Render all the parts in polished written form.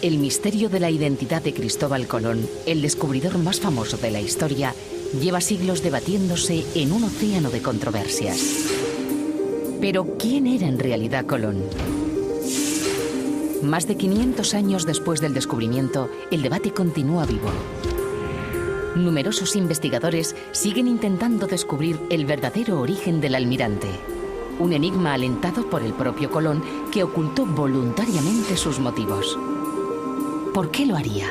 El misterio de la identidad de Cristóbal Colón, el descubridor más famoso de la historia, lleva siglos debatiéndose en un océano de controversias. Pero, ¿quién era en realidad Colón? Más de 500 años después del descubrimiento, el debate continúa vivo. Numerosos investigadores siguen intentando descubrir el verdadero origen del almirante. Un enigma alentado por el propio Colón, que ocultó voluntariamente sus motivos. ¿Por qué lo haría?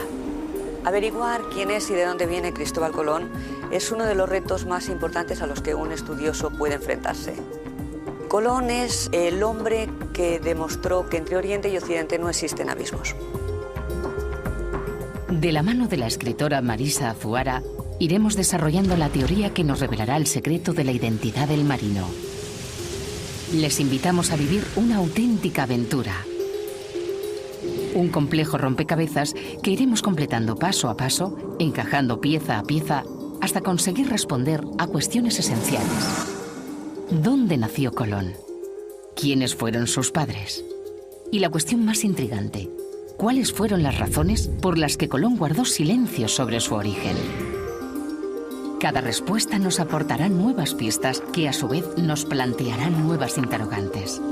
Averiguar quién es y de dónde viene Cristóbal Colón es uno de los retos más importantes a los que un estudioso puede enfrentarse. Colón es el hombre que demostró que entre Oriente y Occidente no existen abismos. De la mano de la escritora Marisa Azuara, iremos desarrollando la teoría que nos revelará el secreto de la identidad del marino. Les invitamos a vivir una auténtica aventura. Un complejo rompecabezas que iremos completando paso a paso, encajando pieza a pieza, hasta conseguir responder a cuestiones esenciales. ¿Dónde nació Colón? ¿Quiénes fueron sus padres? Y la cuestión más intrigante, ¿cuáles fueron las razones por las que Colón guardó silencio sobre su origen? Cada respuesta nos aportará nuevas pistas que a su vez nos plantearán nuevas interrogantes.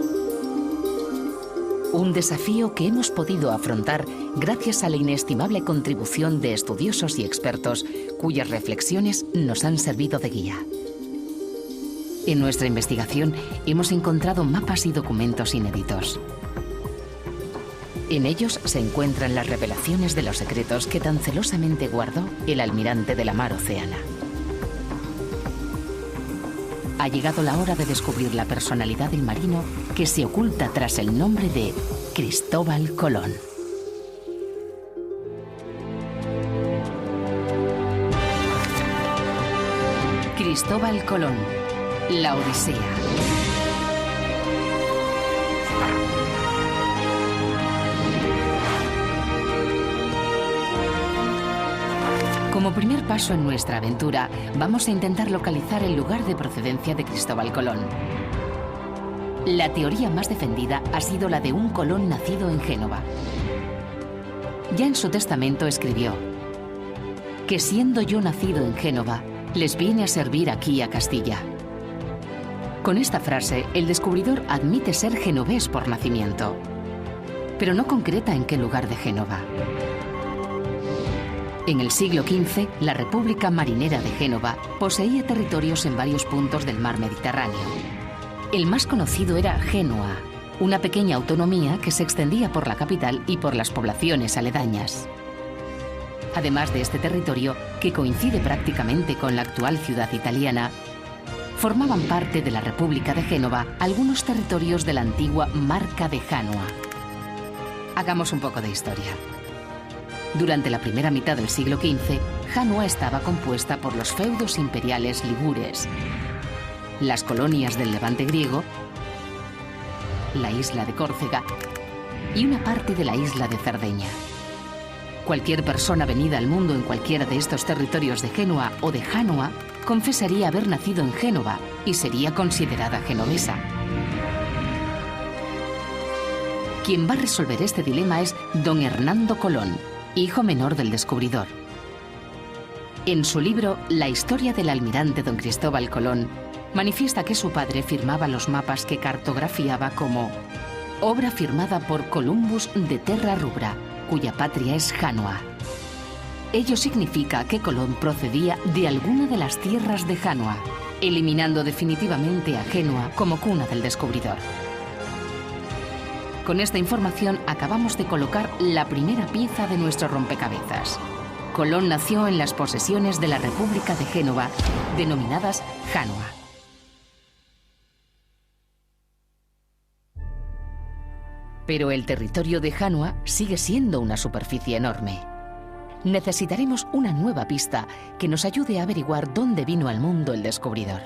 Un desafío que hemos podido afrontar gracias a la inestimable contribución de estudiosos y expertos cuyas reflexiones nos han servido de guía. En nuestra investigación hemos encontrado mapas y documentos inéditos. En ellos se encuentran las revelaciones de los secretos que tan celosamente guardó el almirante de la mar Océana. Ha llegado la hora de descubrir la personalidad del marino que se oculta tras el nombre de Cristóbal Colón. Cristóbal Colón, la Odisea. Como primer paso en nuestra aventura, vamos a intentar localizar el lugar de procedencia de Cristóbal Colón. La teoría más defendida ha sido la de un Colón nacido en Génova. Ya en su testamento escribió: que siendo yo nacido en Génova, les vine a servir aquí a Castilla. Con esta frase, el descubridor admite ser genovés por nacimiento, pero no concreta en qué lugar de Génova. En el siglo XV, la República Marinera de Génova poseía territorios en varios puntos del mar Mediterráneo. El más conocido era Génova, una pequeña autonomía que se extendía por la capital y por las poblaciones aledañas. Además de este territorio, que coincide prácticamente con la actual ciudad italiana, formaban parte de la República de Génova algunos territorios de la antigua Marca de Janua. Hagamos un poco de historia. Durante la primera mitad del siglo XV, Janua estaba compuesta por los feudos imperiales ligures, las colonias del Levante griego, la isla de Córcega y una parte de la isla de Cerdeña. Cualquier persona venida al mundo en cualquiera de estos territorios de Génova o de Janua confesaría haber nacido en Génova y sería considerada genovesa. Quien va a resolver este dilema es don Hernando Colón, hijo menor del descubridor. En su libro La historia del almirante don Cristóbal Colón, manifiesta que su padre firmaba los mapas que cartografiaba como obra firmada por Columbus de Terra Rubra, cuya patria es Janua. Ello significa que Colón procedía de alguna de las tierras de Janua, eliminando definitivamente a Génova como cuna del descubridor. Con esta información acabamos de colocar la primera pieza de nuestro rompecabezas. Colón nació en las posesiones de la República de Génova, denominadas Janua. Pero el territorio de Janua sigue siendo una superficie enorme. Necesitaremos una nueva pista que nos ayude a averiguar dónde vino al mundo el descubridor.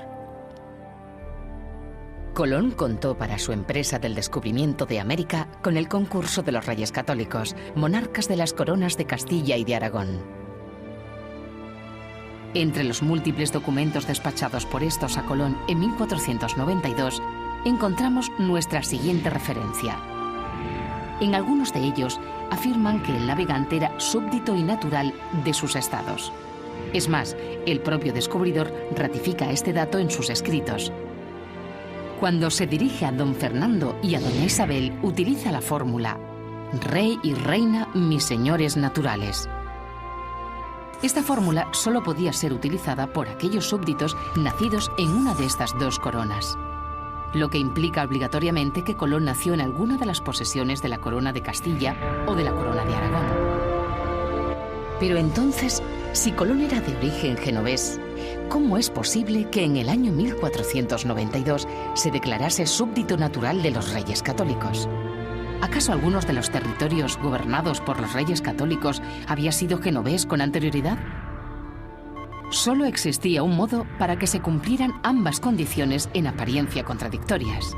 Colón contó para su empresa del descubrimiento de América con el concurso de los Reyes Católicos, monarcas de las coronas de Castilla y de Aragón. Entre los múltiples documentos despachados por estos a Colón en 1492, encontramos nuestra siguiente referencia. En algunos de ellos afirman que el navegante era súbdito y natural de sus estados. Es más, el propio descubridor ratifica este dato en sus escritos. Cuando se dirige a don Fernando y a doña Isabel, utiliza la fórmula: rey y reina, mis señores naturales. Esta fórmula solo podía ser utilizada por aquellos súbditos nacidos en una de estas dos coronas, lo que implica obligatoriamente que Colón nació en alguna de las posesiones de la corona de Castilla o de la corona de Aragón. Pero entonces, si Colón era de origen genovés, ¿cómo es posible que en el año 1492 se declarase súbdito natural de los reyes católicos? ¿Acaso algunos de los territorios gobernados por los reyes católicos había sido genovés con anterioridad? Solo existía un modo para que se cumplieran ambas condiciones en apariencia contradictorias: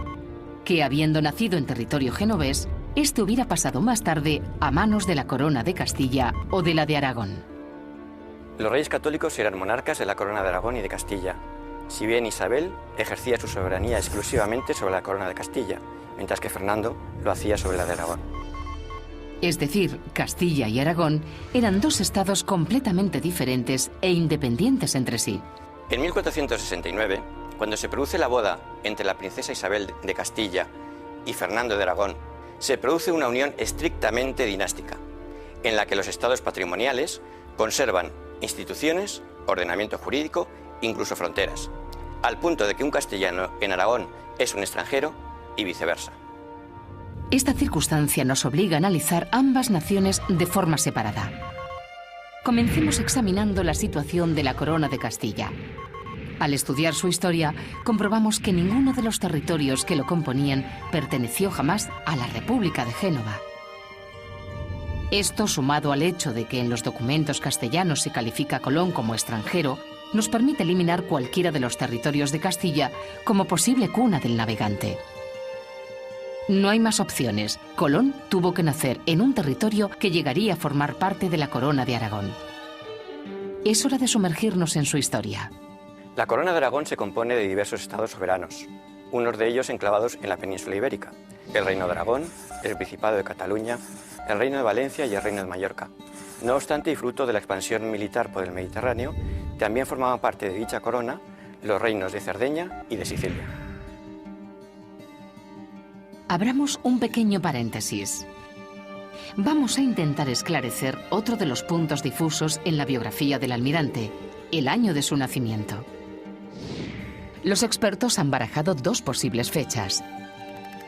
que habiendo nacido en territorio genovés, este hubiera pasado más tarde a manos de la corona de Castilla o de la de Aragón. Los reyes católicos eran monarcas de la corona de Aragón y de Castilla, si bien Isabel ejercía su soberanía exclusivamente sobre la corona de Castilla, mientras que Fernando lo hacía sobre la de Aragón. Es decir, Castilla y Aragón eran dos estados completamente diferentes e independientes entre sí. En 1469, cuando se produce la boda entre la princesa Isabel de Castilla y Fernando de Aragón, se produce una unión estrictamente dinástica, en la que los estados patrimoniales conservan instituciones, ordenamiento jurídico, incluso fronteras, al punto de que un castellano en Aragón es un extranjero y viceversa. Esta circunstancia nos obliga a analizar ambas naciones de forma separada. Comencemos examinando la situación de la corona de Castilla. Al estudiar su historia, comprobamos que ninguno de los territorios que lo componían perteneció jamás a la República de Génova. Esto, sumado al hecho de que en los documentos castellanos se califica a Colón como extranjero, nos permite eliminar cualquiera de los territorios de Castilla como posible cuna del navegante. No hay más opciones. Colón tuvo que nacer en un territorio que llegaría a formar parte de la corona de Aragón. Es hora de sumergirnos en su historia. La corona de Aragón se compone de diversos estados soberanos, unos de ellos enclavados en la península ibérica: el Reino de Aragón, el Principado de Cataluña, el Reino de Valencia y el Reino de Mallorca. No obstante, y fruto de la expansión militar por el Mediterráneo, también formaban parte de dicha corona los reinos de Cerdeña y de Sicilia. Abramos un pequeño paréntesis. Vamos a intentar esclarecer otro de los puntos difusos en la biografía del almirante: el año de su nacimiento. Los expertos han barajado dos posibles fechas: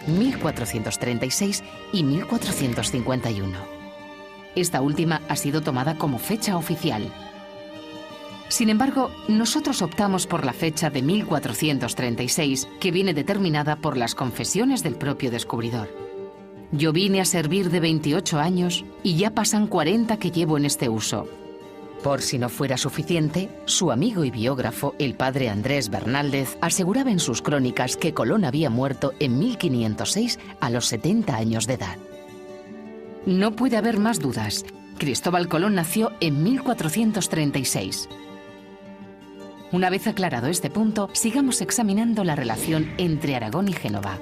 1436 y 1451. Esta última ha sido tomada como fecha oficial. Sin embargo, nosotros optamos por la fecha de 1436, que viene determinada por las confesiones del propio descubridor. Yo vine a servir de 28 años y ya pasan 40 que llevo en este uso. Por si no fuera suficiente, su amigo y biógrafo, el padre Andrés Bernaldez, aseguraba en sus crónicas que Colón había muerto en 1506 a los 70 años de edad. No puede haber más dudas. Cristóbal Colón nació en 1436. Una vez aclarado este punto, sigamos examinando la relación entre Aragón y Génova.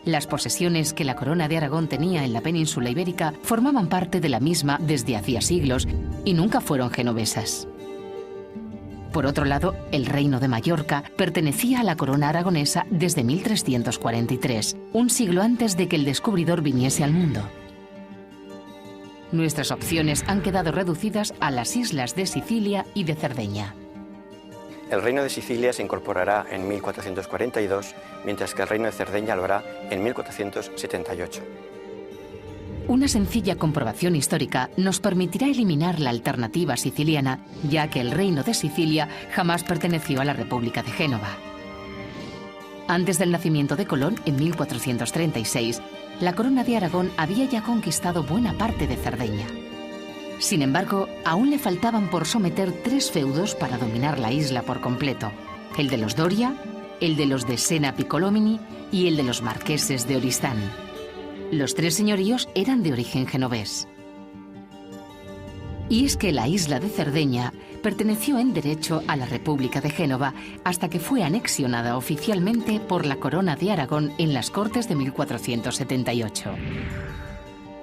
Las posesiones que la corona de Aragón tenía en la península ibérica formaban parte de la misma desde hacía siglos y nunca fueron genovesas. Por otro lado, el reino de Mallorca pertenecía a la corona aragonesa desde 1343, un siglo antes de que el descubridor viniese al mundo. Nuestras opciones han quedado reducidas a las islas de Sicilia y de Cerdeña. El reino de Sicilia se incorporará en 1442, mientras que el reino de Cerdeña lo hará en 1478. Una sencilla comprobación histórica nos permitirá eliminar la alternativa siciliana, ya que el reino de Sicilia jamás perteneció a la República de Génova. Antes del nacimiento de Colón, en 1436, la corona de Aragón había ya conquistado buena parte de Cerdeña. Sin embargo, aún le faltaban por someter 3 feudos para dominar la isla por completo: el de los Doria, el de los de Sena Piccolomini y el de los marqueses de Oristán. Los 3 señoríos eran de origen genovés. Y es que la isla de Cerdeña perteneció en derecho a la República de Génova hasta que fue anexionada oficialmente por la corona de Aragón en las Cortes de 1478.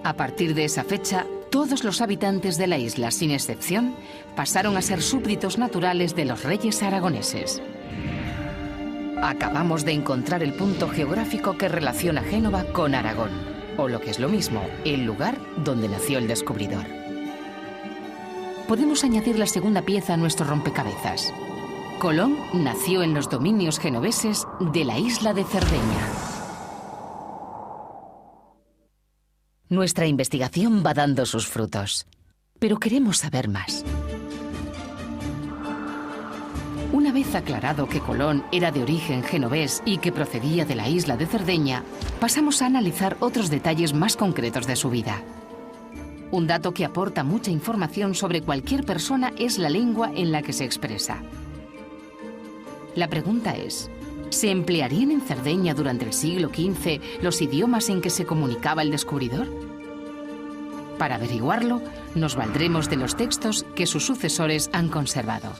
A partir de esa fecha, todos los habitantes de la isla, sin excepción, pasaron a ser súbditos naturales de los reyes aragoneses. Acabamos de encontrar el punto geográfico que relaciona Génova con Aragón, o lo que es lo mismo, el lugar donde nació el descubridor. Podemos añadir la segunda pieza a nuestro rompecabezas. Colón nació en los dominios genoveses de la isla de Cerdeña. Nuestra investigación va dando sus frutos, pero queremos saber más. Una vez aclarado que Colón era de origen genovés y que procedía de la isla de Cerdeña, pasamos a analizar otros detalles más concretos de su vida. Un dato que aporta mucha información sobre cualquier persona es la lengua en la que se expresa. La pregunta es, ¿se emplearían en Cerdeña durante el siglo XV los idiomas en que se comunicaba el descubridor? Para averiguarlo, nos valdremos de los textos que sus sucesores han conservado.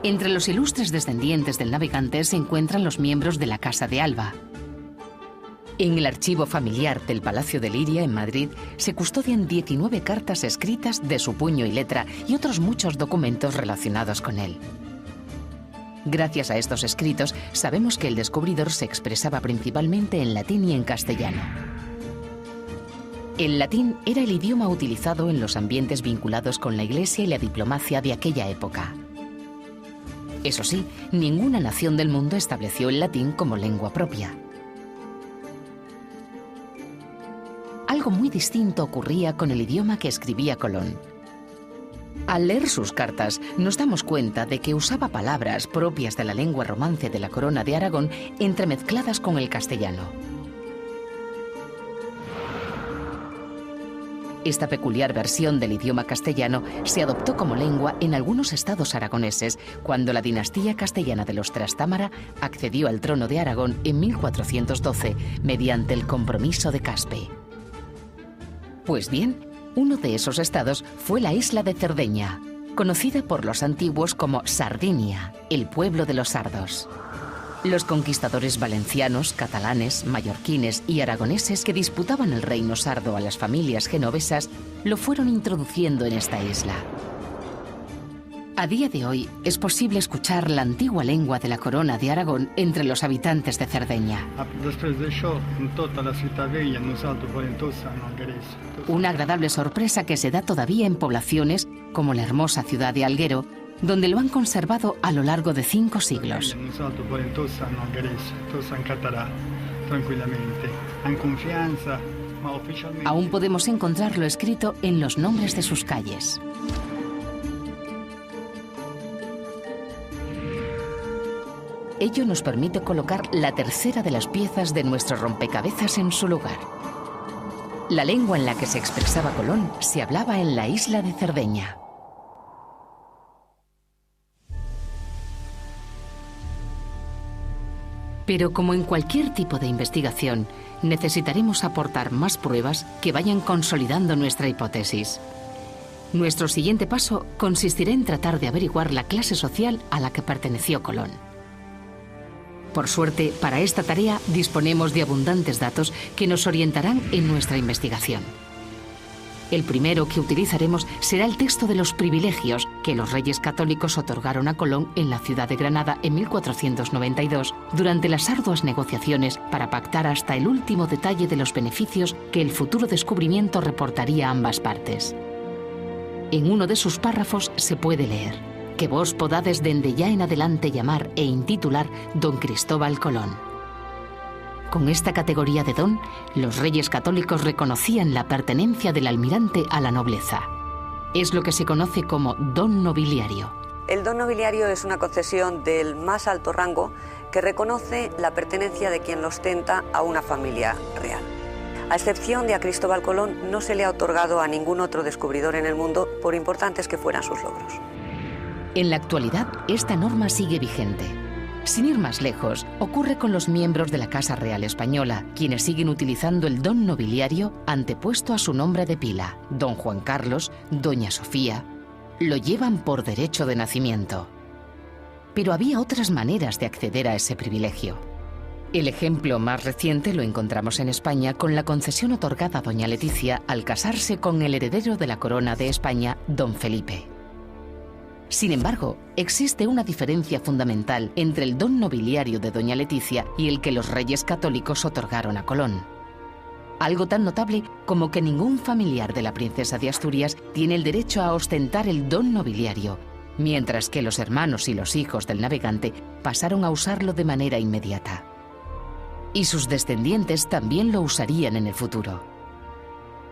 Entre los ilustres descendientes del navegante se encuentran los miembros de la Casa de Alba. En el archivo familiar del Palacio de Liria, en Madrid, se custodian 19 cartas escritas de su puño y letra y otros muchos documentos relacionados con él. Gracias a estos escritos, sabemos que el descubridor se expresaba principalmente en latín y en castellano. El latín era el idioma utilizado en los ambientes vinculados con la Iglesia y la diplomacia de aquella época. Eso sí, ninguna nación del mundo estableció el latín como lengua propia. Algo muy distinto ocurría con el idioma que escribía Colón. Al leer sus cartas, nos damos cuenta de que usaba palabras propias de la lengua romance de la Corona de Aragón entremezcladas con el castellano. Esta peculiar versión del idioma castellano se adoptó como lengua en algunos estados aragoneses cuando la dinastía castellana de los Trastámara accedió al trono de Aragón en 1412 mediante el Compromiso de Caspe. Pues bien, uno de esos estados fue la isla de Cerdeña, conocida por los antiguos como Sardinia, el pueblo de los sardos. Los conquistadores valencianos, catalanes, mallorquines y aragoneses que disputaban el reino sardo a las familias genovesas lo fueron introduciendo en esta isla. A día de hoy es posible escuchar la antigua lengua de la Corona de Aragón entre los habitantes de Cerdeña. Una agradable sorpresa que se da todavía en poblaciones como la hermosa ciudad de Alguero, donde lo han conservado a lo largo de 5 siglos. Aún podemos encontrarlo escrito en los nombres de sus calles. Ello nos permite colocar la tercera de las piezas de nuestro rompecabezas en su lugar. La lengua en la que se expresaba Colón se hablaba en la isla de Cerdeña. Pero como en cualquier tipo de investigación, necesitaremos aportar más pruebas que vayan consolidando nuestra hipótesis. Nuestro siguiente paso consistirá en tratar de averiguar la clase social a la que perteneció Colón. Por suerte, para esta tarea disponemos de abundantes datos que nos orientarán en nuestra investigación. El primero que utilizaremos será el texto de los privilegios que los reyes católicos otorgaron a Colón en la ciudad de Granada en 1492, durante las arduas negociaciones para pactar hasta el último detalle de los beneficios que el futuro descubrimiento reportaría a ambas partes. En uno de sus párrafos se puede leer: que vos podades dende ya en adelante llamar e intitular Don Cristóbal Colón. Con esta categoría de don, los reyes católicos reconocían la pertenencia del almirante a la nobleza. Es lo que se conoce como don nobiliario. El don nobiliario es una concesión del más alto rango que reconoce la pertenencia de quien lo ostenta a una familia real. A excepción de a Cristóbal Colón, no se le ha otorgado a ningún otro descubridor en el mundo, por importantes que fueran sus logros. En la actualidad, esta norma sigue vigente. Sin ir más lejos, ocurre con los miembros de la Casa Real Española, quienes siguen utilizando el don nobiliario antepuesto a su nombre de pila. Don Juan Carlos, Doña Sofía, lo llevan por derecho de nacimiento. Pero había otras maneras de acceder a ese privilegio. El ejemplo más reciente lo encontramos en España con la concesión otorgada a doña Leticia al casarse con el heredero de la corona de España, don Felipe. Sin embargo, existe una diferencia fundamental entre el don nobiliario de doña Leticia y el que los reyes católicos otorgaron a Colón. Algo tan notable como que ningún familiar de la princesa de Asturias tiene el derecho a ostentar el don nobiliario, mientras que los hermanos y los hijos del navegante pasaron a usarlo de manera inmediata. Y sus descendientes también lo usarían en el futuro.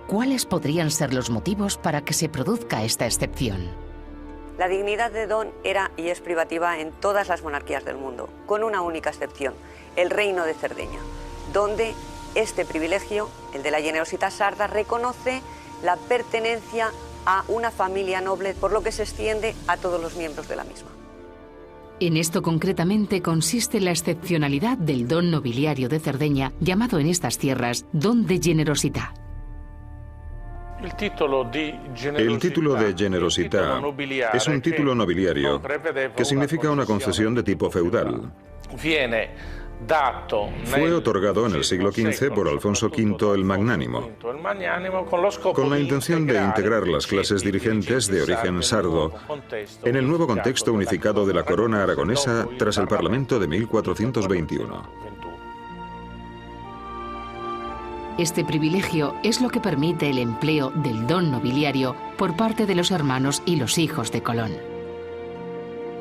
¿Cuáles podrían ser los motivos para que se produzca esta excepción? La dignidad de don era y es privativa en todas las monarquías del mundo, con una única excepción, el Reino de Cerdeña, donde este privilegio, el de la generositas sarda, reconoce la pertenencia a una familia noble, por lo que se extiende a todos los miembros de la misma. En esto concretamente consiste la excepcionalidad del don nobiliario de Cerdeña, llamado en estas tierras don de generosità. El título de generosità es un título nobiliario que significa una concesión de tipo feudal. Fue otorgado en el siglo XV por Alfonso V el Magnánimo, con la intención de integrar las clases dirigentes de origen sardo en el nuevo contexto unificado de la corona aragonesa tras el Parlamento de 1421. Este privilegio es lo que permite el empleo del don nobiliario por parte de los hermanos y los hijos de Colón.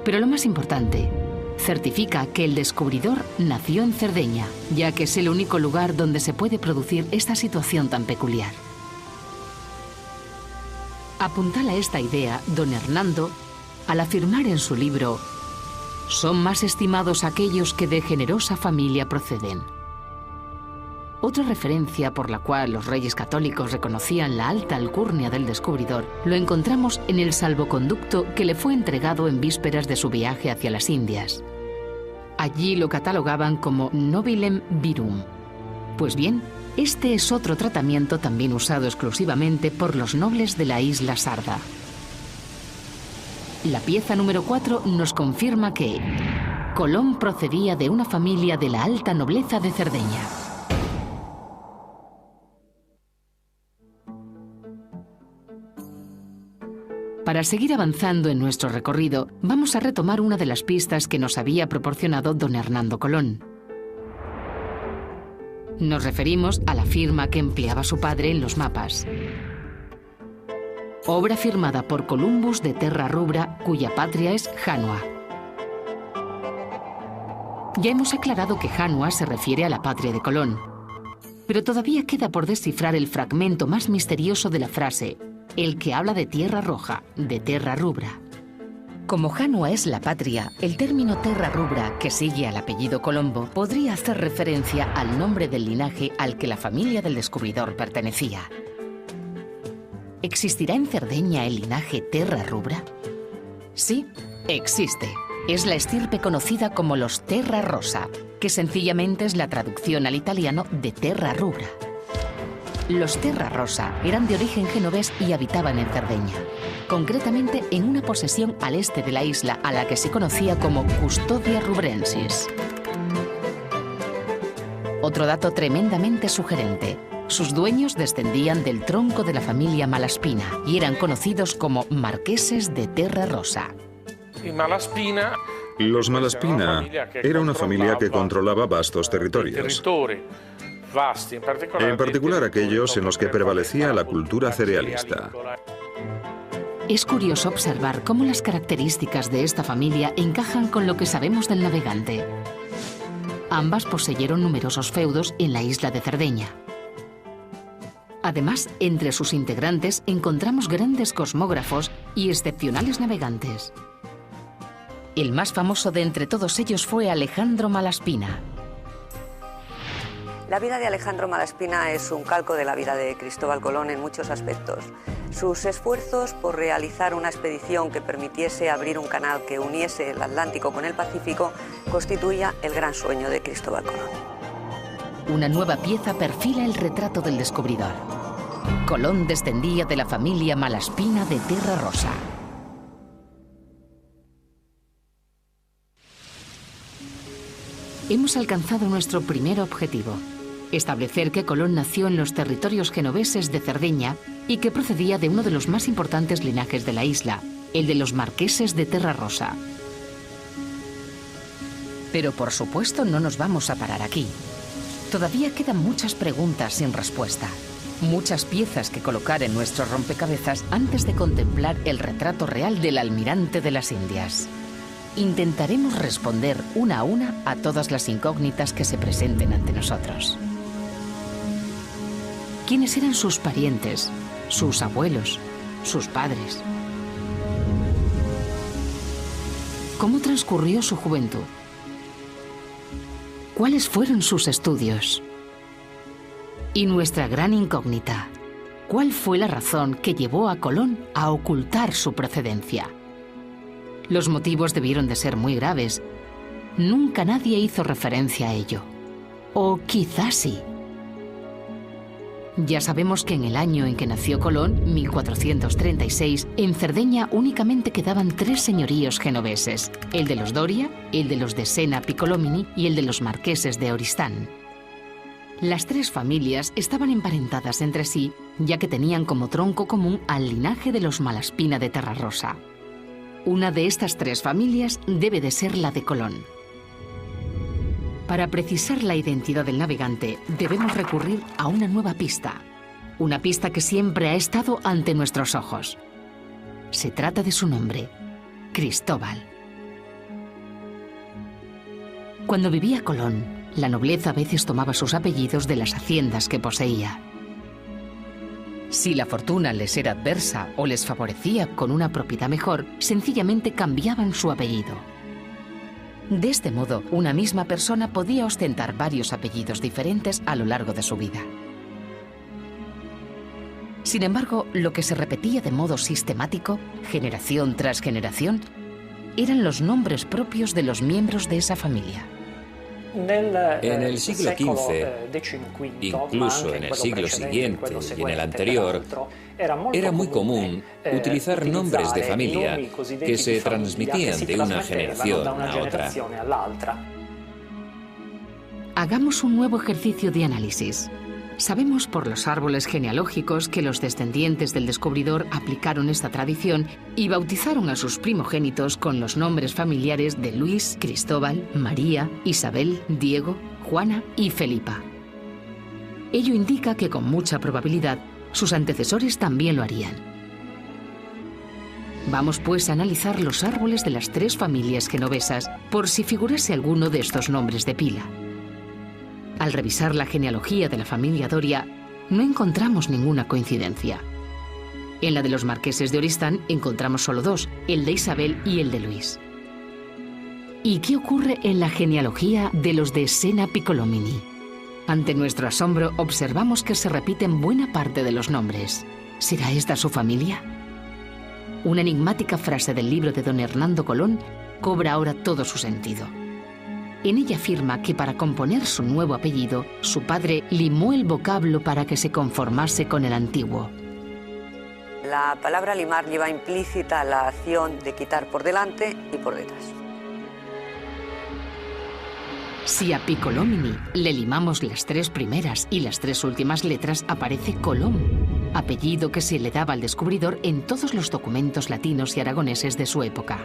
Pero lo más importante, certifica que el descubridor nació en Cerdeña, ya que es el único lugar donde se puede producir esta situación tan peculiar. Apuntala esta idea don Hernando al afirmar en su libro: «Son más estimados aquellos que de generosa familia proceden». Otra referencia por la cual los reyes católicos reconocían la alta alcurnia del descubridor lo encontramos en el salvoconducto que le fue entregado en vísperas de su viaje hacia las Indias. Allí lo catalogaban como nobilem virum. Pues bien, este es otro tratamiento también usado exclusivamente por los nobles de la isla sarda. La pieza número 4 nos confirma que Colón procedía de una familia de la alta nobleza de Cerdeña. Para seguir avanzando en nuestro recorrido, vamos a retomar una de las pistas que nos había proporcionado don Hernando Colón. Nos referimos a la firma que empleaba su padre en los mapas. Obra firmada por Columbus de Terra Rubra, cuya patria es Janua. Ya hemos aclarado que Janua se refiere a la patria de Colón, pero todavía queda por descifrar el fragmento más misterioso de la frase, el que habla de Tierra Roja, de Terra Rubra. Como Janua es la patria, el término Terra Rubra, que sigue al apellido Colombo, podría hacer referencia al nombre del linaje al que la familia del descubridor pertenecía. ¿Existirá en Cerdeña el linaje Terra Rubra? Sí, existe. Es la estirpe conocida como los Terra Rosa, que sencillamente es la traducción al italiano de Terra Rubra. Los Terra Rosa eran de origen genovés y habitaban en Cerdeña, concretamente en una posesión al este de la isla a la que se conocía como Custodia Rubrensis. Otro dato tremendamente sugerente: sus dueños descendían del tronco de la familia Malaspina y eran conocidos como marqueses de Terra Rosa. Los Malaspina era una familia que controlaba vastos territorios, en particular aquellos en los que prevalecía la cultura cerealista. Es curioso observar cómo las características de esta familia encajan con lo que sabemos del navegante. Ambas poseyeron numerosos feudos en la isla de Cerdeña. Además, entre sus integrantes encontramos grandes cosmógrafos y excepcionales navegantes. El más famoso de entre todos ellos fue Alejandro Malaspina. La vida de Alejandro Malaspina es un calco de la vida de Cristóbal Colón en muchos aspectos. Sus esfuerzos por realizar una expedición que permitiese abrir un canal que uniese el Atlántico con el Pacífico constituía el gran sueño de Cristóbal Colón. Una nueva pieza perfila el retrato del descubridor. Colón descendía de la familia Malaspina de Terra Rosa. hemos alcanzado nuestro primer objetivo: establecer que Colón nació en los territorios genoveses de Cerdeña y que procedía de uno de los más importantes linajes de la isla, el de los marqueses de Terrarrosa. Pero por supuesto no nos vamos a parar aquí. Todavía quedan muchas preguntas sin respuesta, muchas piezas que colocar en nuestro rompecabezas antes de contemplar el retrato real del almirante de las Indias. Intentaremos responder una a una a todas las incógnitas que se presenten ante nosotros. ¿Quiénes eran sus parientes, sus abuelos, sus padres? ¿Cómo transcurrió su juventud? ¿Cuáles fueron sus estudios? Y nuestra gran incógnita: ¿cuál fue la razón que llevó a Colón a ocultar su procedencia? Los motivos debieron de ser muy graves. Nunca nadie hizo referencia a ello. O quizás sí. Ya sabemos que en el año en que nació Colón, 1436, en Cerdeña únicamente quedaban 3 señoríos genoveses: el de los Doria, el de los de Sena Piccolomini y el de los marqueses de Oristán. Las 3 familias estaban emparentadas entre sí, ya que tenían como tronco común al linaje de los Malaspina de Terrarrosa. Una de estas 3 familias debe de ser la de Colón. Para precisar la identidad del navegante, debemos recurrir a una nueva pista. Una pista que siempre ha estado ante nuestros ojos. Se trata de su nombre: Cristóbal. Cuando vivía Colón, la nobleza a veces tomaba sus apellidos de las haciendas que poseía. Si la fortuna les era adversa o les favorecía con una propiedad mejor, sencillamente cambiaban su apellido. De este modo, una misma persona podía ostentar varios apellidos diferentes a lo largo de su vida. Sin embargo, lo que se repetía de modo sistemático, generación tras generación, eran los nombres propios de los miembros de esa familia. En el siglo XV, incluso en el siglo siguiente y en el anterior, era muy común utilizar nombres de familia que se transmitían de una generación a otra. Hagamos un nuevo ejercicio de análisis. Sabemos por los árboles genealógicos que los descendientes del descubridor aplicaron esta tradición y bautizaron a sus primogénitos con los nombres familiares de Luis, Cristóbal, María, Isabel, Diego, Juana y Felipa. Ello indica que con mucha probabilidad sus antecesores también lo harían. Vamos pues a analizar los árboles de las 3 familias genovesas por si figurase alguno de estos nombres de pila. Al revisar la genealogía de la familia Doria, no encontramos ninguna coincidencia. En la de los marqueses de Oristán encontramos solo 2, el de Isabel y el de Luis. ¿Y qué ocurre en la genealogía de los de Sena Piccolomini? Ante nuestro asombro observamos que se repiten buena parte de los nombres. ¿Será esta su familia? Una enigmática frase del libro de don Hernando Colón cobra ahora todo su sentido. En ella afirma que para componer su nuevo apellido, su padre limó el vocablo para que se conformase con el antiguo. La palabra limar lleva implícita la acción de quitar por delante y por detrás. Si a Piccolomini le limamos las 3 primeras y las 3 últimas letras, aparece Colón, apellido que se le daba al descubridor en todos los documentos latinos y aragoneses de su época.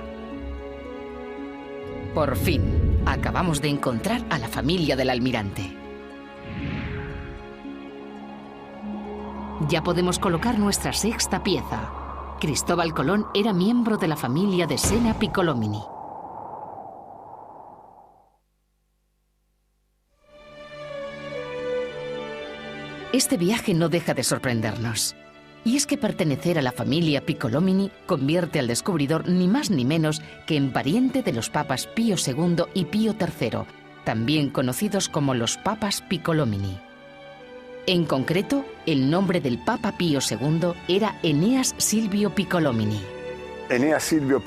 Por fin, acabamos de encontrar a la familia del almirante. Ya podemos colocar nuestra 6ª pieza. Cristóbal Colón era miembro de la familia de Sena Piccolomini. Este viaje no deja de sorprendernos. Y es que pertenecer a la familia Piccolomini convierte al descubridor ni más ni menos que en pariente de los papas Pío II y Pío III, también conocidos como los papas Piccolomini. En concreto, el nombre del papa Pío II era Eneas Silvio Piccolomini. Eneas Silvio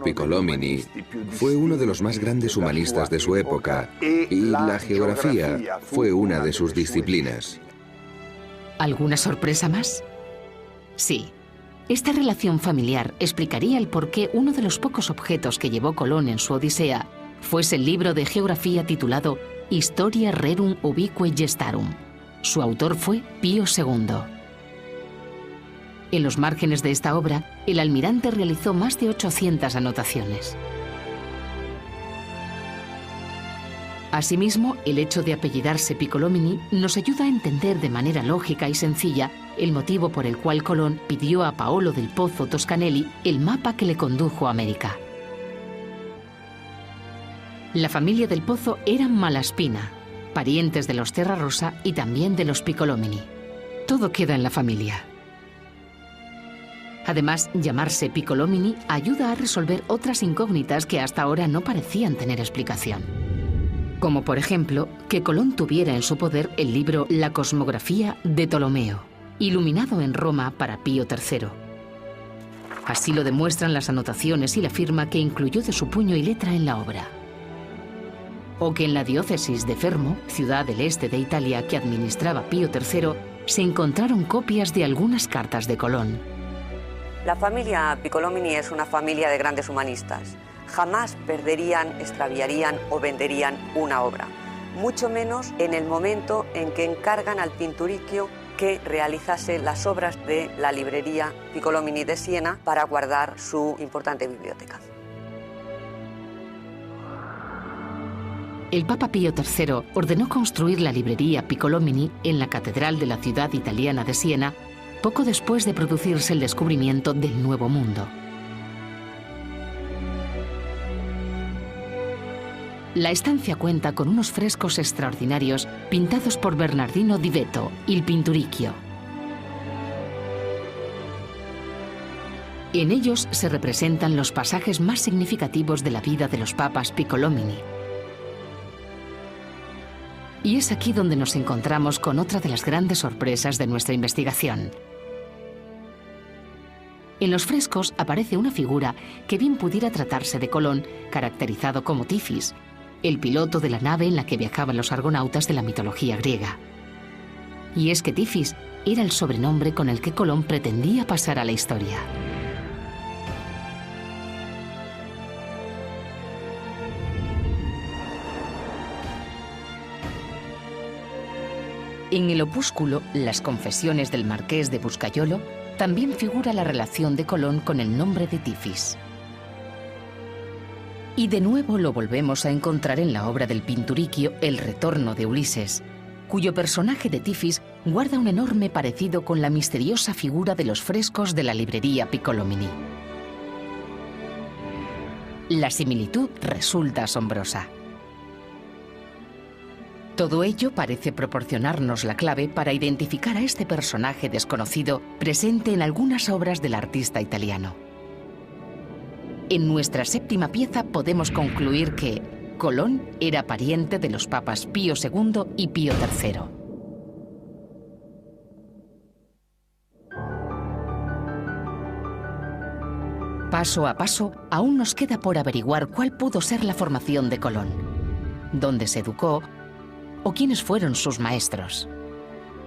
Piccolomini fue uno de los más grandes humanistas de su época y la geografía fue una de sus disciplinas. ¿Alguna sorpresa más? Sí. Esta relación familiar explicaría el por qué uno de los pocos objetos que llevó Colón en su odisea fuese el libro de geografía titulado Historia Rerum Ubique Gestarum. Su autor fue Pío II. En los márgenes de esta obra, el almirante realizó más de 800 anotaciones. Asimismo, el hecho de apellidarse Piccolomini nos ayuda a entender de manera lógica y sencilla el motivo por el cual Colón pidió a Paolo del Pozo Toscanelli el mapa que le condujo a América. La familia del Pozo era Malaspina, parientes de los Terrarossa y también de los Piccolomini. Todo queda en la familia. Además, llamarse Piccolomini ayuda a resolver otras incógnitas que hasta ahora no parecían tener explicación. Como por ejemplo, que Colón tuviera en su poder el libro La Cosmografía de Ptolomeo, iluminado en Roma para Pío III. Así lo demuestran las anotaciones y la firma que incluyó de su puño y letra en la obra. O que en la diócesis de Fermo, ciudad del este de Italia que administraba Pío III, se encontraron copias de algunas cartas de Colón. La familia Piccolomini es una familia de grandes humanistas. Jamás perderían, extraviarían o venderían una obra, mucho menos en el momento en que encargan al Pinturicchio que realizase las obras de la librería Piccolomini de Siena para guardar su importante biblioteca. El Papa Pío III ordenó construir la librería Piccolomini en la catedral de la ciudad italiana de Siena poco después de producirse el descubrimiento del Nuevo Mundo. La estancia cuenta con unos frescos extraordinarios pintados por Bernardino di Vetto, il Pinturicchio. En ellos se representan los pasajes más significativos de la vida de los papas Piccolomini. Y es aquí donde nos encontramos con otra de las grandes sorpresas de nuestra investigación. En los frescos aparece una figura que bien pudiera tratarse de Colón, caracterizado como Tifis, el piloto de la nave en la que viajaban los argonautas de la mitología griega. Y es que Tifis era el sobrenombre con el que Colón pretendía pasar a la historia. En el opúsculo Las confesiones del marqués de Buscaiolo también figura la relación de Colón con el nombre de Tifis. Y de nuevo lo volvemos a encontrar en la obra del Pinturicchio El retorno de Ulises, cuyo personaje de Tifis guarda un enorme parecido con la misteriosa figura de los frescos de la librería Piccolomini. La similitud resulta asombrosa. Todo ello parece proporcionarnos la clave para identificar a este personaje desconocido presente en algunas obras del artista italiano. En nuestra séptima pieza podemos concluir que Colón era pariente de los papas Pío II y Pío III. Paso a paso, aún nos queda por averiguar cuál pudo ser la formación de Colón, dónde se educó o quiénes fueron sus maestros.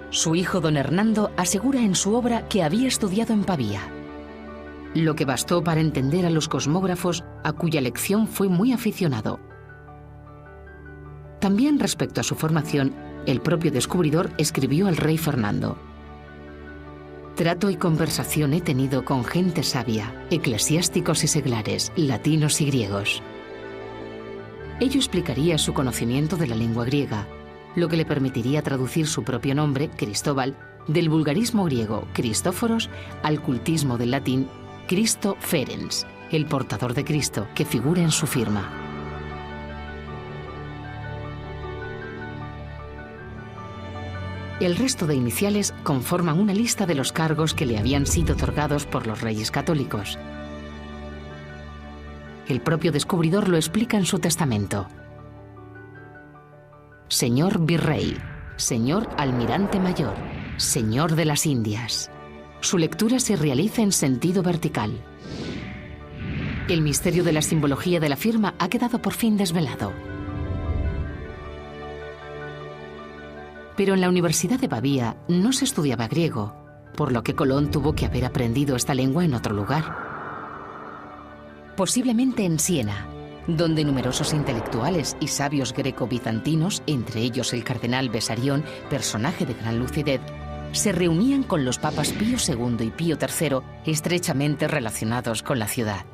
Su hijo don Hernando asegura en su obra que había estudiado en Pavía, lo que bastó para entender a los cosmógrafos a cuya lección fue muy aficionado. También respecto a su formación, el propio descubridor escribió al rey Fernando: «Trato y conversación he tenido con gente sabia, eclesiásticos y seglares, latinos y griegos». Ello explicaría su conocimiento de la lengua griega, lo que le permitiría traducir su propio nombre, Cristóbal, del vulgarismo griego Cristóforos al cultismo del latín Cristo Ferens, el portador de Cristo, que figura en su firma. El resto de iniciales conforman una lista de los cargos que le habían sido otorgados por los reyes católicos. El propio descubridor lo explica en su testamento: Señor Virrey, Señor Almirante Mayor, Señor de las Indias. Su lectura se realiza en sentido vertical. El misterio de la simbología de la firma ha quedado por fin desvelado. Pero en la Universidad de Pavía no se estudiaba griego, por lo que Colón tuvo que haber aprendido esta lengua en otro lugar. Posiblemente en Siena, donde numerosos intelectuales y sabios greco-bizantinos, entre ellos el cardenal Bessarion, personaje de gran lucidez, se reunían con los papas Pío II y Pío III, estrechamente relacionados con la ciudad.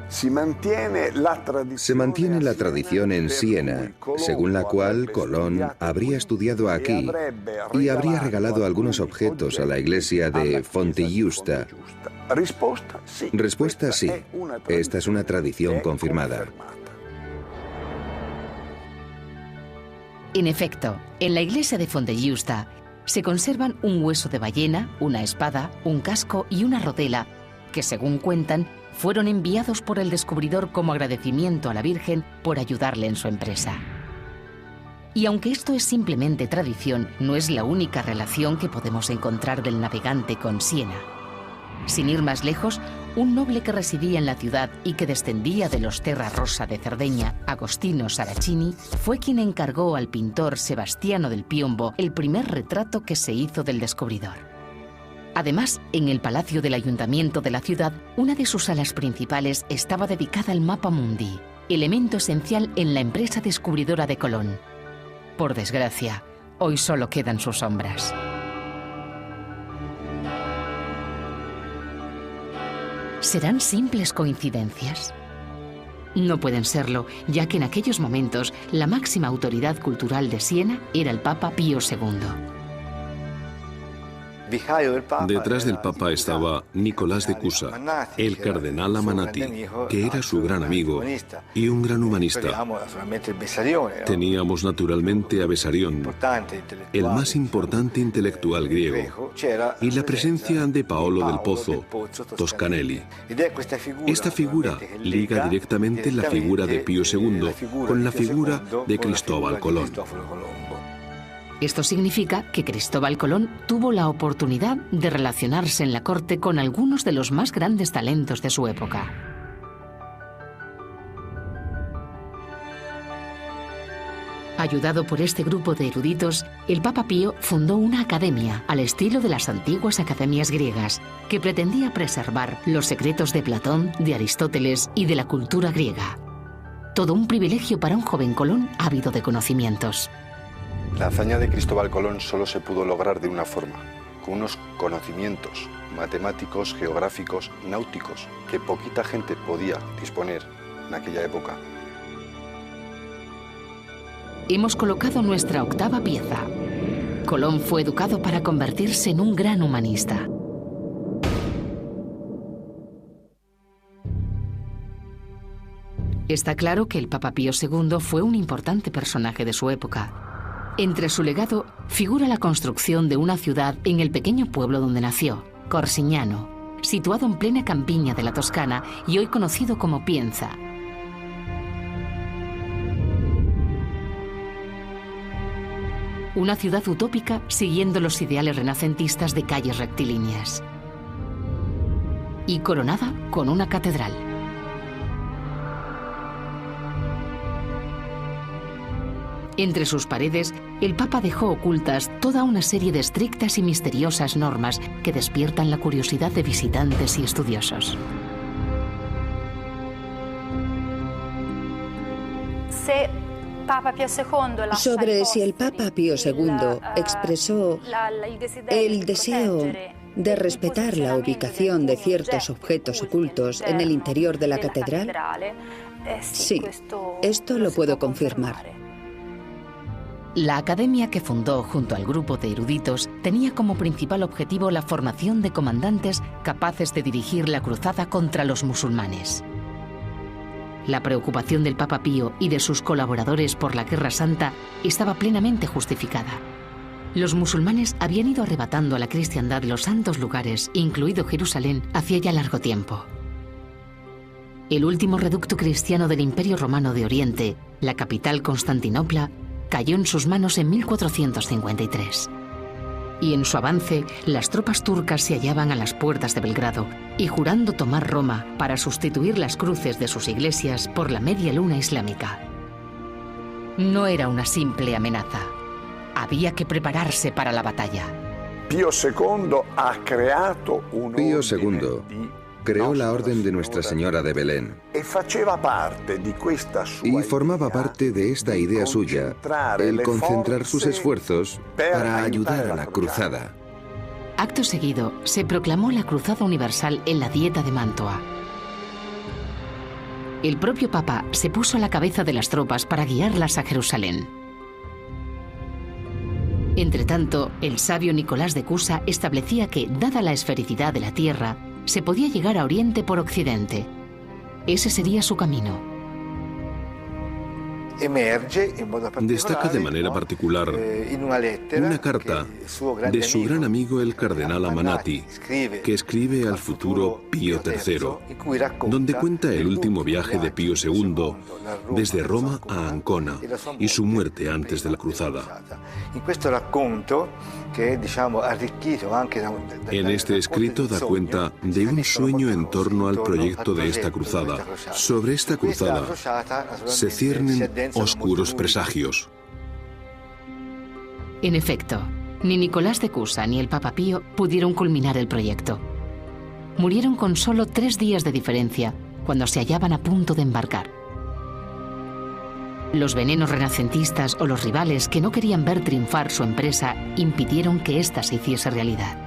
Se mantiene la tradición en Siena, según la cual Colón habría estudiado aquí y habría regalado algunos objetos a la iglesia de Fonte Giusta. Respuesta sí. Esta es una tradición confirmada. En efecto, en la iglesia de Fonte Giusta se conservan un hueso de ballena, una espada, un casco y una rodela que, según cuentan, fueron enviados por el descubridor como agradecimiento a la Virgen por ayudarle en su empresa. Y aunque esto es simplemente tradición, no es la única relación que podemos encontrar del navegante con Siena. Sin ir más lejos, un noble que residía en la ciudad y que descendía de los Terra Rossa de Cerdeña, Agostino Saracini, fue quien encargó al pintor Sebastiano del Piombo el primer retrato que se hizo del descubridor. Además, en el palacio del ayuntamiento de la ciudad, una de sus salas principales estaba dedicada al mapa mundi, elemento esencial en la empresa descubridora de Colón. Por desgracia, hoy solo quedan sus sombras. ¿Serán simples coincidencias? No pueden serlo, ya que en aquellos momentos la máxima autoridad cultural de Siena era el Papa Pío II. Detrás del Papa estaba Nicolás de Cusa, el cardenal Amanati, que era su gran amigo y un gran humanista. Teníamos naturalmente a Bessarion, el más importante intelectual griego, y la presencia de Paolo del Pozo, Toscanelli. Esta figura liga directamente la figura de Pío II con la figura de Cristóbal Colón. Esto significa que Cristóbal Colón tuvo la oportunidad de relacionarse en la corte con algunos de los más grandes talentos de su época. Ayudado por este grupo de eruditos, el Papa Pío fundó una academia al estilo de las antiguas academias griegas, que pretendía preservar los secretos de Platón, de Aristóteles y de la cultura griega. Todo un privilegio para un joven Colón ávido de conocimientos. La hazaña de Cristóbal Colón solo se pudo lograr de una forma, con unos conocimientos matemáticos, geográficos, náuticos, que poquita gente podía disponer en aquella época. Hemos colocado nuestra octava pieza. Colón fue educado para convertirse en un gran humanista. Está claro que el Papa Pío II fue un importante personaje de su época. Entre su legado figura la construcción de una ciudad en el pequeño pueblo donde nació, Corsignano, situado en plena campiña de la Toscana y hoy conocido como Pienza. Una ciudad utópica siguiendo los ideales renacentistas de calles rectilíneas. Y coronada con una catedral. Entre sus paredes, el Papa dejó ocultas toda una serie de estrictas y misteriosas normas que despiertan la curiosidad de visitantes y estudiosos. Sobre si el Papa Pío II expresó el deseo de respetar la ubicación de ciertos objetos ocultos en el interior de la catedral, sí, esto lo puedo confirmar. La academia que fundó junto al grupo de eruditos tenía como principal objetivo la formación de comandantes capaces de dirigir la cruzada contra los musulmanes. La preocupación del Papa Pío y de sus colaboradores por la Guerra Santa estaba plenamente justificada. Los musulmanes habían ido arrebatando a la cristiandad los santos lugares, incluido Jerusalén, hacía ya largo tiempo. El último reducto cristiano del Imperio Romano de Oriente, la capital Constantinopla, cayó en sus manos en 1453. Y en su avance, las tropas turcas se hallaban a las puertas de Belgrado y jurando tomar Roma para sustituir las cruces de sus iglesias por la media luna islámica. No era una simple amenaza. Había que prepararse para la batalla. Pío II creó la Orden de Nuestra Señora de Belén. Y formaba parte de esta idea suya el concentrar sus esfuerzos para ayudar a la cruzada. Acto seguido, se proclamó la Cruzada Universal en la Dieta de Mantua. El propio Papa se puso a la cabeza de las tropas para guiarlas a Jerusalén. Entretanto, el sabio Nicolás de Cusa establecía que, dada la esfericidad de la Tierra, se podía llegar a Oriente por Occidente. Ese sería su camino. Destaca de manera particular una carta de su gran amigo el cardenal Amanati, que escribe al futuro Pío III, donde cuenta el último viaje de Pío II desde Roma a Ancona y su muerte antes de la cruzada. En este escrito da cuenta de un sueño en torno al proyecto de esta cruzada. Sobre esta cruzada se ciernen oscuros presagios. En efecto, ni Nicolás de Cusa ni el Papa Pío pudieron culminar el proyecto. Murieron con solo 3 días de diferencia, cuando se hallaban a punto de embarcar. Los venenos renacentistas o los rivales que no querían ver triunfar su empresa impidieron que ésta se hiciese realidad.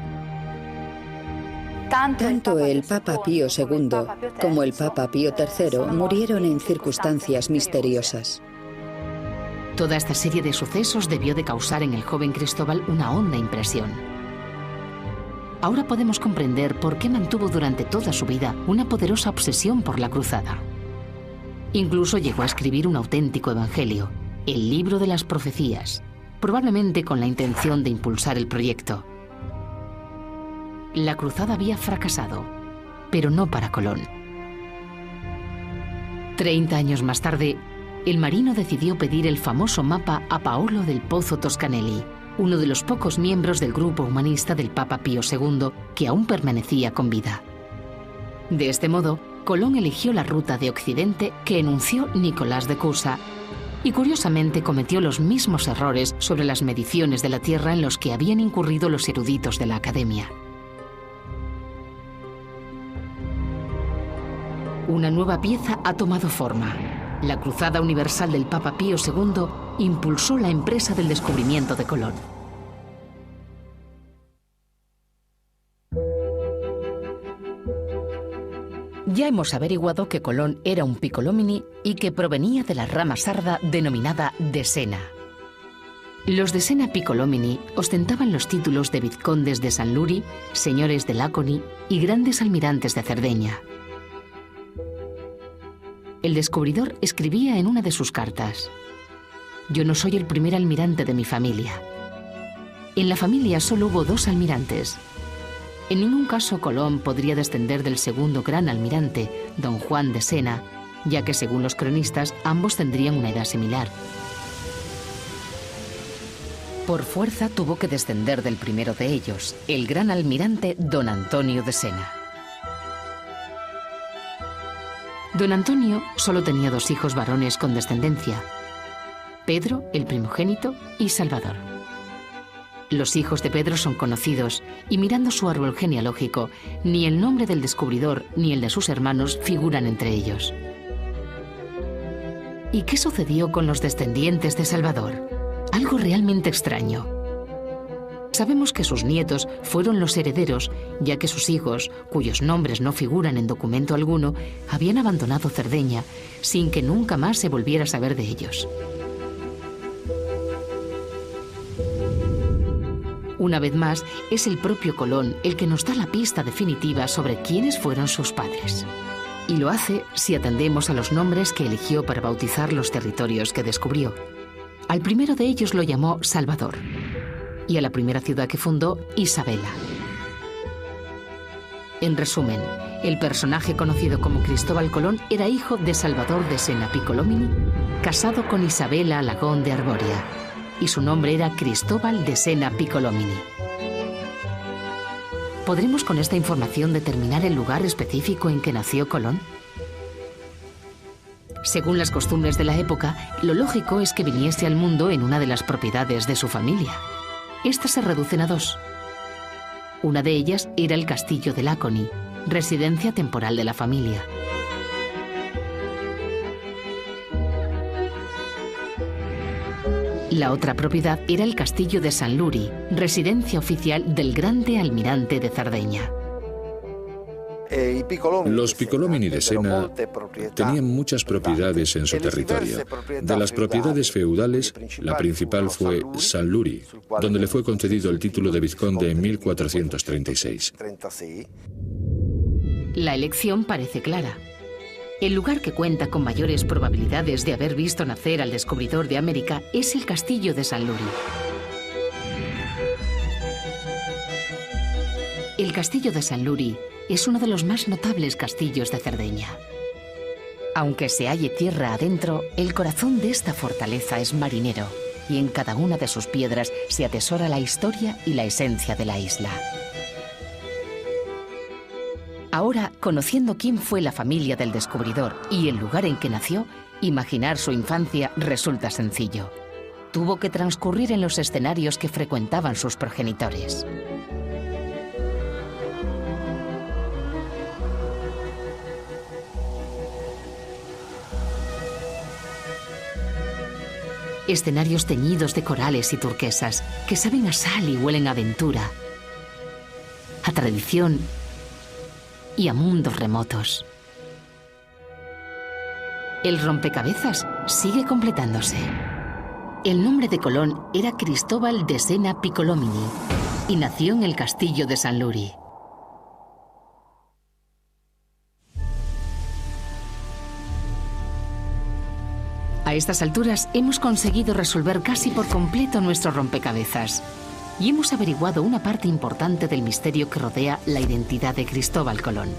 Tanto el Papa Pío II como el Papa Pío III murieron en circunstancias misteriosas. Toda esta serie de sucesos debió de causar en el joven Cristóbal una honda impresión. Ahora podemos comprender por qué mantuvo durante toda su vida una poderosa obsesión por la cruzada. Incluso llegó a escribir un auténtico evangelio, el libro de las profecías, probablemente con la intención de impulsar el proyecto. La cruzada había fracasado, pero no para Colón. 30 años más tarde, el marino decidió pedir el famoso mapa a Paolo del Pozo Toscanelli, uno de los pocos miembros del grupo humanista del Papa Pío II que aún permanecía con vida. De este modo, Colón eligió la ruta de Occidente que enunció Nicolás de Cusa y curiosamente cometió los mismos errores sobre las mediciones de la Tierra en los que habían incurrido los eruditos de la Academia. Una nueva pieza ha tomado forma. La Cruzada Universal del Papa Pío II impulsó la empresa del descubrimiento de Colón. Ya hemos averiguado que Colón era un piccolomini y que provenía de la rama sarda denominada de Sena. Los de Sena piccolomini ostentaban los títulos de vizcondes de Sanluri, señores de Laconi y grandes almirantes de Cerdeña. El descubridor escribía en una de sus cartas: «Yo no soy el primer almirante de mi familia. En la familia solo hubo 2 almirantes. En ningún caso Colón podría descender del segundo gran almirante, don Juan de Sena, ya que según los cronistas ambos tendrían una edad similar. Por fuerza tuvo que descender del primero de ellos, el gran almirante don Antonio de Sena». Don Antonio solo tenía 2 hijos varones con descendencia: Pedro, el primogénito, y Salvador. Los hijos de Pedro son conocidos, y mirando su árbol genealógico, ni el nombre del descubridor ni el de sus hermanos figuran entre ellos. ¿Y qué sucedió con los descendientes de Salvador? Algo realmente extraño. Sabemos que sus nietos fueron los herederos, ya que sus hijos, cuyos nombres no figuran en documento alguno, habían abandonado Cerdeña, sin que nunca más se volviera a saber de ellos. Una vez más, es el propio Colón el que nos da la pista definitiva sobre quiénes fueron sus padres. Y lo hace si atendemos a los nombres que eligió para bautizar los territorios que descubrió. Al primero de ellos lo llamó Salvador, y a la primera ciudad que fundó, Isabela. En resumen, el personaje conocido como Cristóbal Colón era hijo de Salvador de Sena Piccolomini, casado con Isabela Alagón de Arboria, y su nombre era Cristóbal de Sena Piccolomini. ¿Podremos con esta información determinar el lugar específico en que nació Colón? Según las costumbres de la época, lo lógico es que viniese al mundo en una de las propiedades de su familia. Estas se reducen a 2. Una de ellas era el castillo de Laconi, residencia temporal de la familia. La otra propiedad era el castillo de Sanluri, residencia oficial del grande almirante de Cerdeña. Los Piccolomini de Sena tenían muchas propiedades en su territorio. De las propiedades feudales, la principal fue Sanluri, donde le fue concedido el título de vizconde en 1436. La elección parece clara. El lugar que cuenta con mayores probabilidades de haber visto nacer al descubridor de América es el castillo de Sanluri. El castillo de Sanluri es uno de los más notables castillos de Cerdeña. Aunque se halle tierra adentro, el corazón de esta fortaleza es marinero y en cada una de sus piedras se atesora la historia y la esencia de la isla. Ahora, conociendo quién fue la familia del descubridor y el lugar en que nació, imaginar su infancia resulta sencillo. Tuvo que transcurrir en los escenarios que frecuentaban sus progenitores. Escenarios teñidos de corales y turquesas que saben a sal y huelen a aventura, a tradición y a mundos remotos. El rompecabezas sigue completándose. El nombre de Colón era Cristóbal de Sena Piccolomini y nació en el castillo de Sanluri. A estas alturas hemos conseguido resolver casi por completo nuestro rompecabezas y hemos averiguado una parte importante del misterio que rodea la identidad de Cristóbal Colón.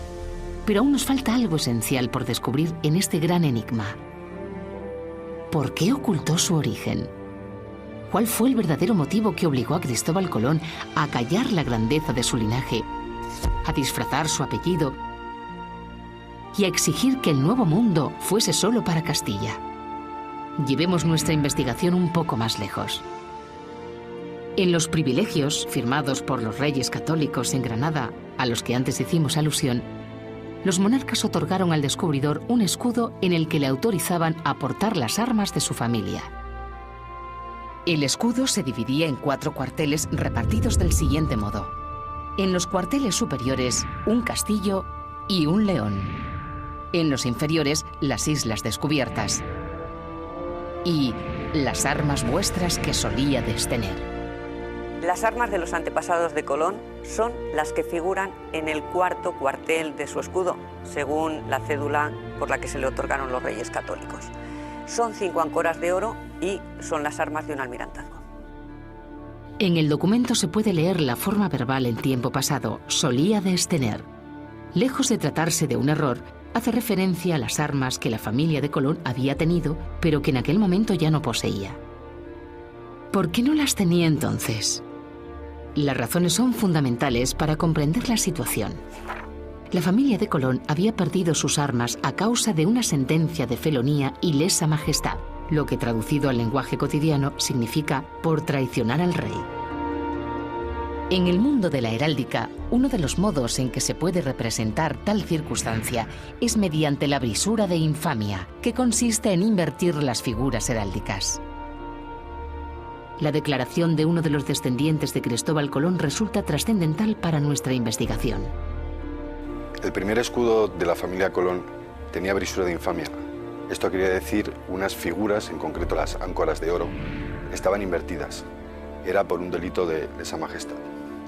Pero aún nos falta algo esencial por descubrir en este gran enigma. ¿Por qué ocultó su origen? ¿Cuál fue el verdadero motivo que obligó a Cristóbal Colón a callar la grandeza de su linaje, a disfrazar su apellido y a exigir que el nuevo mundo fuese solo para Castilla? Llevemos nuestra investigación un poco más lejos. En los privilegios firmados por los reyes católicos en Granada, a los que antes hicimos alusión, los monarcas otorgaron al descubridor un escudo en el que le autorizaban a portar las armas de su familia. El escudo se dividía en 4 cuarteles repartidos del siguiente modo. En los cuarteles superiores, un castillo y un león. En los inferiores, las islas descubiertas. Y las armas vuestras que solíades tener. Las armas de los antepasados de Colón son las que figuran en el 4º cuartel de su escudo, según la cédula por la que se le otorgaron los reyes católicos. Son 5 áncoras de oro y son las armas de un almirantazgo. En el documento se puede leer la forma verbal en tiempo pasado, solíades tener. Lejos de tratarse de un error, hace referencia a las armas que la familia de Colón había tenido, pero que en aquel momento ya no poseía. ¿Por qué no las tenía entonces? Las razones son fundamentales para comprender la situación. La familia de Colón había perdido sus armas a causa de una sentencia de felonía y lesa majestad, lo que traducido al lenguaje cotidiano significa por traicionar al rey. En el mundo de la heráldica, uno de los modos en que se puede representar tal circunstancia es mediante la brisura de infamia, que consiste en invertir las figuras heráldicas. La declaración de uno de los descendientes de Cristóbal Colón resulta trascendental para nuestra investigación. El primer escudo de la familia Colón tenía brisura de infamia. Esto quería decir unas figuras, en concreto las áncoras de oro, estaban invertidas. Era por un delito de lesa majestad.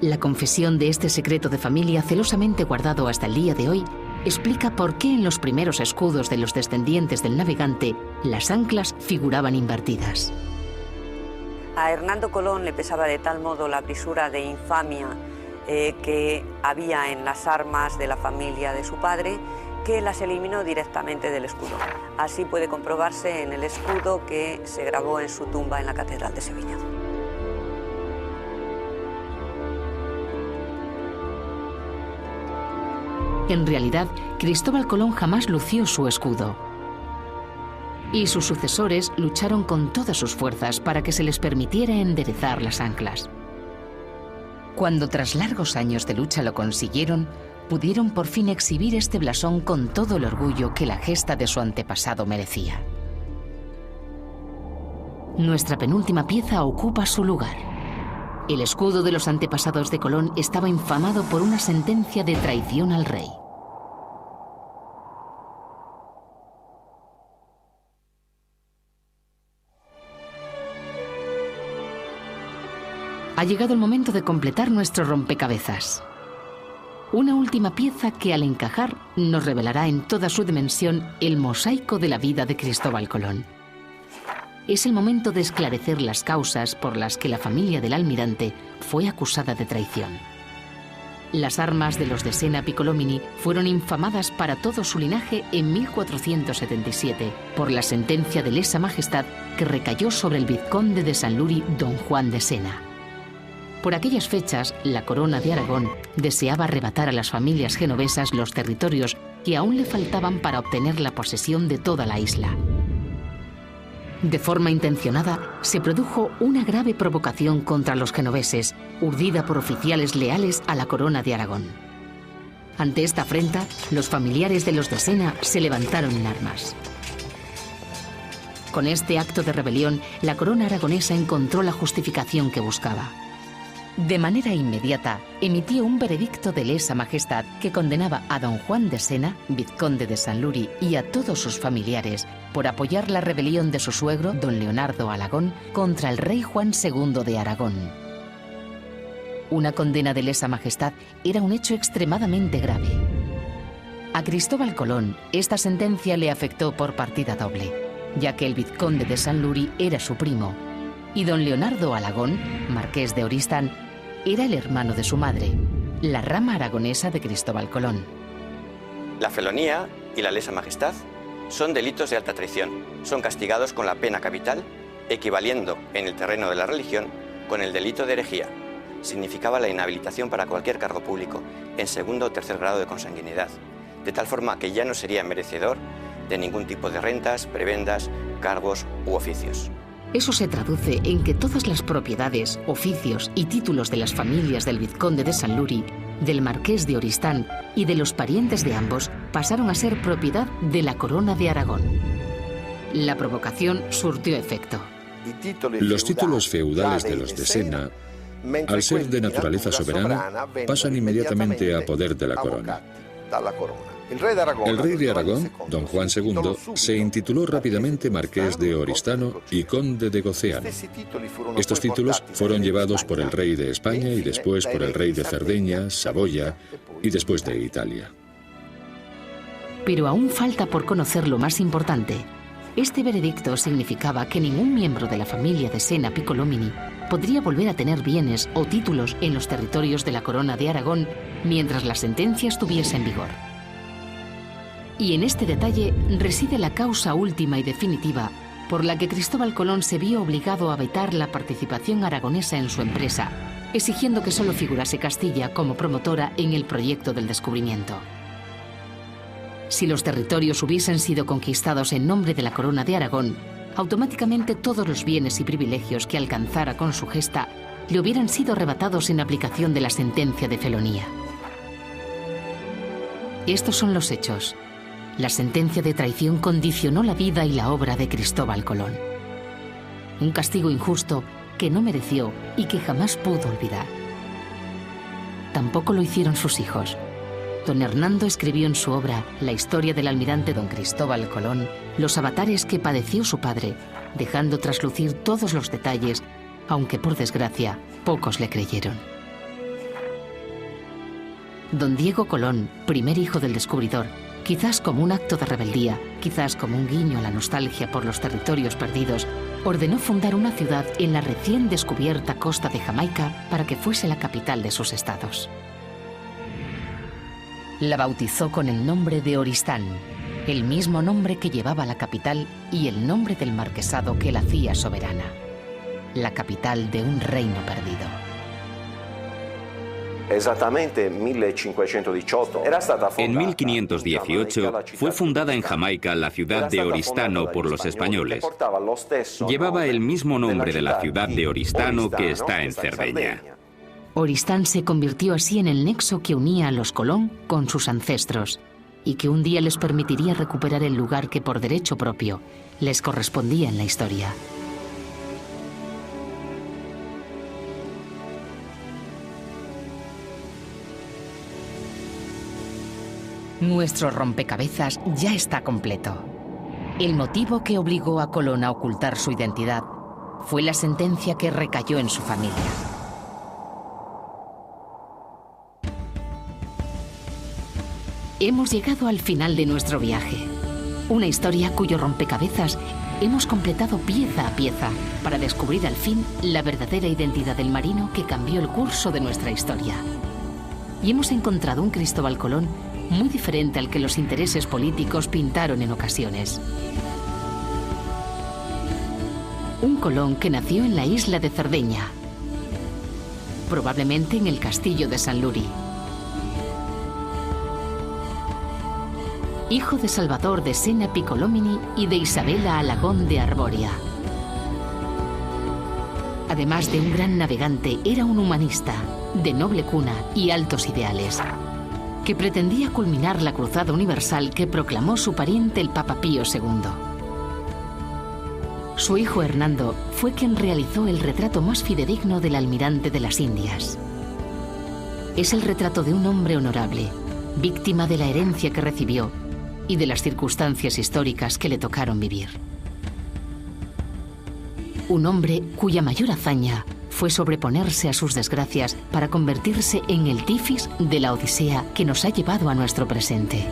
La confesión de este secreto de familia, celosamente guardado hasta el día de hoy, explica por qué en los primeros escudos de los descendientes del navegante las anclas figuraban invertidas. A Hernando Colón le pesaba de tal modo la brisura de infamia que había en las armas de la familia de su padre, que las eliminó directamente del escudo. Así puede comprobarse en el escudo que se grabó en su tumba en la Catedral de Sevilla. En realidad, Cristóbal Colón jamás lució su escudo. Y sus sucesores lucharon con todas sus fuerzas para que se les permitiera enderezar las anclas. Cuando tras largos años de lucha lo consiguieron, pudieron por fin exhibir este blasón con todo el orgullo que la gesta de su antepasado merecía. Nuestra penúltima pieza ocupa su lugar. El escudo de los antepasados de Colón estaba infamado por una sentencia de traición al rey. Ha llegado el momento de completar nuestro rompecabezas. Una última pieza que al encajar nos revelará en toda su dimensión el mosaico de la vida de Cristóbal Colón. Es el momento de esclarecer las causas por las que la familia del almirante fue acusada de traición. Las armas de los de Sena Piccolomini fueron infamadas para todo su linaje en 1477 por la sentencia de lesa majestad que recayó sobre el vizconde de Sanluri, don Juan de Sena. Por aquellas fechas, la corona de Aragón deseaba arrebatar a las familias genovesas los territorios que aún le faltaban para obtener la posesión de toda la isla. De forma intencionada, se produjo una grave provocación contra los genoveses, urdida por oficiales leales a la corona de Aragón. Ante esta afrenta, los familiares de los de Sena se levantaron en armas. Con este acto de rebelión, la corona aragonesa encontró la justificación que buscaba. De manera inmediata, emitió un veredicto de lesa majestad que condenaba a don Juan de Sena, vizconde de Sanluri, y a todos sus familiares por apoyar la rebelión de su suegro, don Leonardo Alagón, contra el rey Juan II de Aragón. Una condena de lesa majestad era un hecho extremadamente grave. A Cristóbal Colón, esta sentencia le afectó por partida doble, ya que el vizconde de Sanluri era su primo, y don Leonardo Alagón, marqués de Oristán, era el hermano de su madre, la rama aragonesa de Cristóbal Colón. La felonía y la lesa majestad son delitos de alta traición. Son castigados con la pena capital, equivaliendo en el terreno de la religión con el delito de herejía. Significaba la inhabilitación para cualquier cargo público en segundo o tercer grado de consanguinidad, de tal forma que ya no sería merecedor de ningún tipo de rentas, prebendas, cargos u oficios. Eso se traduce en que todas las propiedades, oficios y títulos de las familias del vizconde de Sanluri, del marqués de Oristán y de los parientes de ambos pasaron a ser propiedad de la corona de Aragón. La provocación surtió efecto. Los títulos feudales de los de Sena, al ser de naturaleza soberana, pasan inmediatamente a poder de la corona. El rey de Aragón, don Juan II, se intituló rápidamente marqués de Oristano y conde de Goceano. Estos títulos fueron llevados por el rey de España y después por el rey de Cerdeña, Saboya y después de Italia. Pero aún falta por conocer lo más importante. Este veredicto significaba que ningún miembro de la familia de Sena Piccolomini podría volver a tener bienes o títulos en los territorios de la corona de Aragón mientras la sentencia estuviese en vigor. Y en este detalle reside la causa última y definitiva por la que Cristóbal Colón se vio obligado a vetar la participación aragonesa en su empresa, exigiendo que solo figurase Castilla como promotora en el proyecto del descubrimiento. Si los territorios hubiesen sido conquistados en nombre de la corona de Aragón, automáticamente todos los bienes y privilegios que alcanzara con su gesta le hubieran sido arrebatados en aplicación de la sentencia de felonía. Estos son los hechos. La sentencia de traición condicionó la vida y la obra de Cristóbal Colón. Un castigo injusto que no mereció y que jamás pudo olvidar. Tampoco lo hicieron sus hijos. Don Hernando escribió en su obra La historia del almirante don Cristóbal Colón los avatares que padeció su padre, dejando traslucir todos los detalles, aunque por desgracia pocos le creyeron. Don Diego Colón, primer hijo del descubridor, quizás como un acto de rebeldía, quizás como un guiño a la nostalgia por los territorios perdidos, ordenó fundar una ciudad en la recién descubierta costa de Jamaica para que fuese la capital de sus estados. La bautizó con el nombre de Oristán, el mismo nombre que llevaba la capital y el nombre del marquesado que la hacía soberana, la capital de un reino perdido. En 1518 fue fundada en Jamaica la ciudad de Oristano por los españoles. Llevaba el mismo nombre de la ciudad de Oristano que está en Cerdeña. Oristán se convirtió así en el nexo que unía a los Colón con sus ancestros y que un día les permitiría recuperar el lugar que por derecho propio les correspondía en la historia. Nuestro rompecabezas ya está completo. El motivo que obligó a Colón a ocultar su identidad fue la sentencia que recayó en su familia. Hemos llegado al final de nuestro viaje. Una historia cuyo rompecabezas hemos completado pieza a pieza para descubrir al fin la verdadera identidad del marino que cambió el curso de nuestra historia. Y hemos encontrado un Cristóbal Colón muy diferente al que los intereses políticos pintaron en ocasiones. Un Colón que nació en la isla de Cerdeña, probablemente en el castillo de Sanlúri. Hijo de Salvador de Sena Piccolomini y de Isabela Alagón de Arboria. Además de un gran navegante, era un humanista, de noble cuna y altos ideales, que pretendía culminar la cruzada universal que proclamó su pariente el Papa Pío II. Su hijo Hernando fue quien realizó el retrato más fidedigno del almirante de las Indias. Es el retrato de un hombre honorable, víctima de la herencia que recibió y de las circunstancias históricas que le tocaron vivir. Un hombre cuya mayor hazaña fue sobreponerse a sus desgracias para convertirse en el Tifis de la Odisea que nos ha llevado a nuestro presente.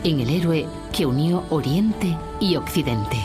En el héroe que unió Oriente y Occidente.